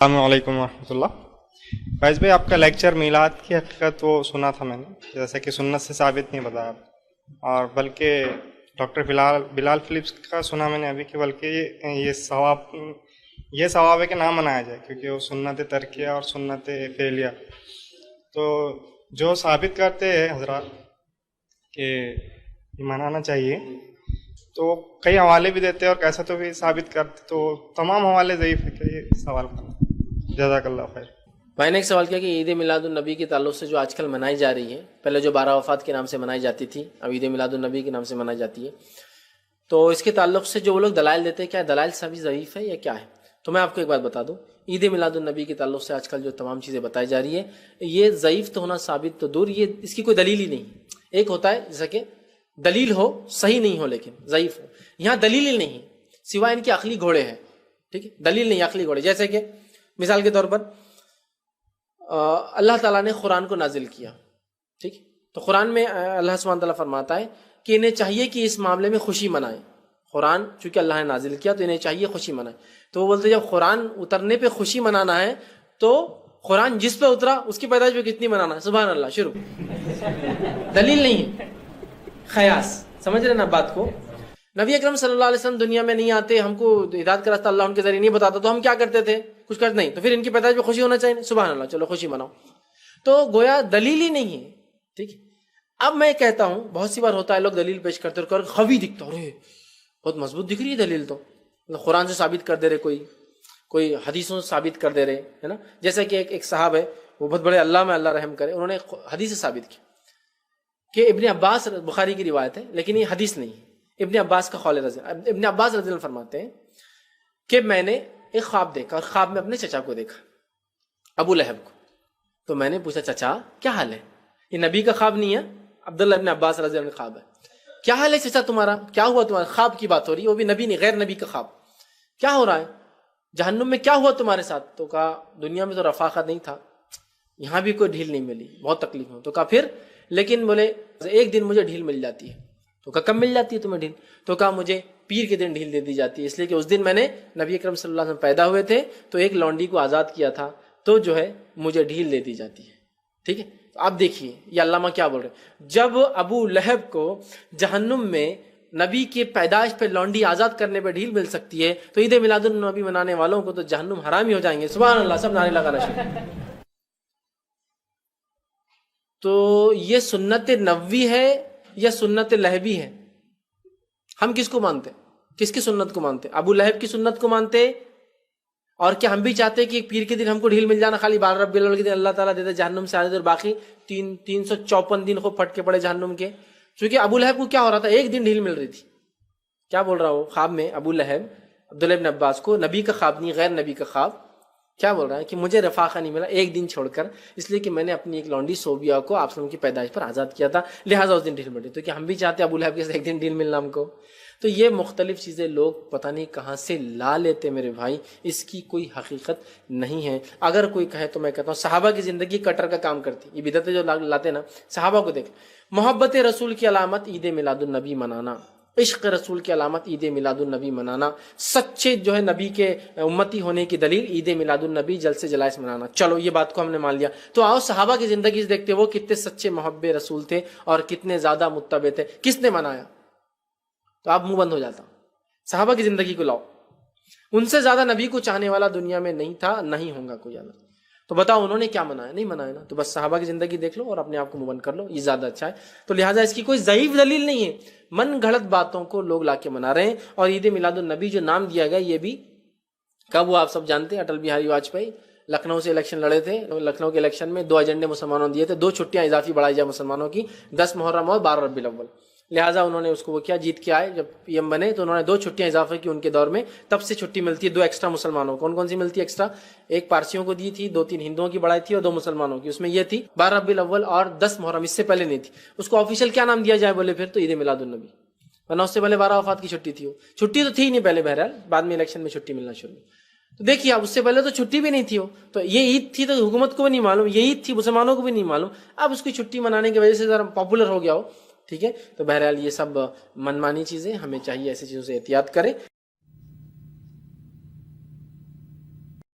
السلام علیکم ورحمۃ اللہ. فیض بھائی، آپ کا لیکچر میلاد کی حقیقت وہ سنا تھا میں نے، جیسا کہ سنت سے ثابت نہیں بتایا، اور بلکہ ڈاکٹر بلال فلپس کا سنا میں نے ابھی، کہ بلکہ یہ ثواب ہے کہ نہ منایا جائے، کیونکہ وہ سنت ترکیہ اور سنت فعلیہ. تو جو ثابت کرتے ہیں حضرات کہ یہ منانا چاہیے، تو کئی حوالے بھی دیتے ہیں اور کیسا تو بھی ثابت کرتے، تو تمام حوالے ضعیف ہے کہ یہ سوال کرنا. جزاک اللہ خیر. میں نے ایک سوال کیا کہ عید میلاد النبی کے تعلق سے جو آج کل منائی جا رہی ہے، پہلے جو 12 وفات کے نام سے منائی جاتی تھی، اب عید میلاد النبی کے نام سے منائی جاتی ہے، تو اس کے تعلق سے جو وہ لوگ دلائل دیتے ہیں، کیا دلائل سبھی ضعیف ہے یا کیا ہے؟ تو میں آپ کو ایک بات بتا دوں، عید میلاد النبی کے تعلق سے آج کل جو تمام چیزیں بتائی جا رہی ہے، یہ ضعیف تو ہونا ثابت تو دور، یہ اس کی کوئی دلیل ہی نہیں. ایک ہوتا ہے جیسا کہ دلیل ہو، صحیح نہیں ہو لیکن ضعیف ہو. یہاں دلیل ہی نہیں سوائے ان کے عقلی گھوڑے ہیں. ٹھیک ہے، دلیل نہیں، عقلی گھوڑے. جیسے کہ مثال کے طور پر اللہ تعالیٰ نے قرآن کو نازل کیا، ٹھیک، تو قرآن میں اللہ سبحانہ تعالیٰ فرماتا ہے کہ انہیں چاہیے کہ اس معاملے میں خوشی منائیں. قرآن چونکہ اللہ نے نازل کیا تو انہیں چاہیے خوشی منائیں. تو وہ بولتے جب قرآن اترنے پہ خوشی منانا ہے تو قرآن جس پہ اترا اس کی پیدائش پہ کتنی منانا ہے؟ سبحان اللہ، شروع. دلیل نہیں، خیاس. سمجھ رہے نا بات کو؟ نبی اکرم صلی اللہ علیہ وسلم دنیا میں نہیں آتے، ہم کو ہدایت کا راستہ اللہ ان کے ذریعے نہیں بتاتا، تو ہم کیا کرتے تھے؟ کچھ کرتے نہیں، تو پھر ان کی پیدائش پہ خوشی ہونا چاہیے. سبحان اللہ، چلو خوشی مناؤ. تو گویا دلیل ہی نہیں ہے. ٹھیک ہے، اب میں کہتا ہوں بہت سی بار ہوتا ہے لوگ دلیل پیش کرتے اور خوی دکھتا، ارے بہت مضبوط دکھ رہی ہے دلیل، تو قرآن سے ثابت کر دے رہے، کوئی حدیثوں سے ثابت کر دے رہے، ہے نا. جیسے کہ ایک صاحب ہے، وہ بہت بڑے علامہ، اللہ رحم کرے، انہوں نے حدیث سے ثابت کیا کہ ابن عباس، بخاری کی روایت ہے لیکن یہ حدیث نہیں ہے، ابن عباس کا قول رضی، ابن عباس رضی اللہ فرماتے ہیں کہ میں نے ایک خواب دیکھا، اور خواب میں اپنے چچا کو دیکھا، ابو لہب کو. تو میں نے پوچھا چچا کیا حال ہے؟ یہ نبی کا خواب نہیں ہے، عبداللہ ابن عباس رضی اللہ عنہ کا خواب ہے. کیا حال ہے چچا تمہارا؟ کیا ہوا تمہارا؟ خواب کی بات ہو رہی ہے، وہ بھی نبی نہیں، غیر نبی کا خواب. کیا ہو رہا ہے؟ جہنم میں کیا ہوا تمہارے ساتھ؟ تو کہا دنیا میں تو رفاقت نہیں تھا، یہاں بھی کوئی ڈھیل نہیں ملی، بہت تکلیف ہو. تو کہا پھر؟ لیکن بولے ایک دن مجھے ڈھیل مل جاتی ہے. تو کہا کب مل جاتی ہے تمہیں ڈھیل؟ تو کہا مجھے پیر کے دن ڈھیل دے دی جاتی ہے، اس لیے کہ اس دن میں نے نبی اکرم صلی اللہ علیہ وسلم پیدا ہوئے تھے تو ایک لونڈی کو آزاد کیا تھا، تو جو ہے مجھے ڈھیل دے دی جاتی ہے. ٹھیک ہے، تو آپ دیکھیے یہ علامہ کیا بول رہے ہیں. جب ابو لہب کو جہنم میں نبی کے پیدائش پہ لونڈی آزاد کرنے پہ ڈھیل مل سکتی ہے، تو عید میلاد النبی منانے والوں کو تو جہنم حرامی ہو جائیں گے. سبحان اللہ، سب نعرے لگانا شروع. تو یہ سنت نبوی ہے یا سنت لہبی ہے؟ ہم کس کو مانتے؟ کس کی سنت کو مانتے؟ ابو لہب کی سنت کو مانتے؟ اور کیا ہم بھی چاہتے کہ پیر کے دن ہم کو ڈھیل مل جانا، خالی 12 ربیع الاول کے دن اللہ تعالیٰ دیتے جہنم سے آزاد، اور باقی 354 دن کو پھٹ کے پڑے جہنم کے؟ چونکہ ابو لہب کو کیا ہو رہا تھا، ایک دن ڈھیل مل رہی تھی. کیا بول رہا ہوں خواب میں ابو لہب عبداللہ ابن عباس کو، نبی کا خواب نہیں، غیر نبی کا خواب، کیا بول رہا ہے کہ مجھے رفاقہ نہیں ملا ایک دن چھوڑ کر، اس لیے کہ میں نے اپنی ایک لونڈی صوبیہ کو آپ کی پیدائش پر آزاد کیا تھا، لہٰذا اس دن ڈھیل ملی. تو کیا ہم بھی چاہتے ابو لہب کے ایک دن ڈھیل ملنا ہم کو؟ تو یہ مختلف چیزیں لوگ پتہ نہیں کہاں سے لا لیتے میرے بھائی، اس کی کوئی حقیقت نہیں ہے. اگر کوئی کہے تو میں کہتا ہوں صحابہ کی زندگی کٹر کا کام کرتی. یہ بدعتیں جو لاتے نا، صحابہ کو دیکھ. محبت رسول کی علامت عید میلاد النبی منانا، عشق رسول کی علامت عید میلاد النبی منانا، سچے جو ہے نبی کے امتی ہونے کی دلیل عید میلاد النبی جلسے جلائس منانا. چلو یہ بات کو ہم نے مان لیا، تو آؤ صحابہ کی زندگی سے دیکھتے وہ کتنے سچے محب رسول تھے اور کتنے زیادہ متبع تھے. کس نے منایا؟ تو آپ منہ بند ہو جاتا. صحابہ کی زندگی کو لاؤ، ان سے زیادہ نبی کو چاہنے والا دنیا میں نہیں تھا، نہیں ہوگا کوئی اللہ. تو بتاؤ انہوں نے کیا منایا؟ نہیں منایا نا. تو بس صحابہ کی زندگی دیکھ لو اور اپنے آپ کو منہ بند کر لو، یہ زیادہ اچھا ہے. تو لہٰذا اس کی کوئی ضعیف دلیل نہیں ہے، من گھڑت باتوں کو لوگ لا کے منا رہے ہیں. اور عید میلاد النبی جو نام دیا گیا یہ بھی کب ہوا آپ سب جانتے ہیں. اٹل بہاری واجپئی لکھنؤ سے الیکشن لڑے تھے، لکھنؤ کے الیکشن میں 2 ایجنڈے مسلمانوں نے دیے تھے، 2 چھٹیاں اضافی بڑھائی جائے مسلمانوں کی، 10 محرم اور 12 ربیع الاول. لہٰذا انہوں نے اس کو وہ کیا، جیت کے آئے جب پی ایم بنے تو انہوں نے 2 چھٹیاں اضافہ کی ان کے دور میں. تب سے چھٹی ملتی ہے 2 ایکسٹرا مسلمانوں کو. کون سی ملتی ہے ایکسٹرا؟ ایک پارسیوں کو دی تھی، 2-3 ہندوؤں کی بڑھائی تھی اور 2 مسلمانوں کی. اس میں یہ تھی 12 ربیع الاول اور 10 محرم، اس سے پہلے نہیں تھی. اس کو آفیشیل کیا نام دیا جائے بولے پھر تو عید میلاد النبی، ورنہ اس سے پہلے 12 وفات کی چھٹی تھی. وہ چھٹی تو تھی ہی نہیں پہلے، بہرحال بعد میں الیکشن میں چھٹی ملنا شروع. تو دیکھیے اب اس سے پہلے تو چھٹی بھی نہیں تھی. وہ تو یہ عید تھی تو حکومت کو بھی نہیں معلوم، یہ عید تھی مسلمانوں کو بھی نہیں معلوم. اب اس کی چھٹی منانے کی وجہ سے ذرا پاپولر ہو گیا ہو. ٹھیک ہے، تو بہرحال یہ سب منمانی چیزیں، ہمیں چاہیے ایسی چیزوں سے احتیاط کرے.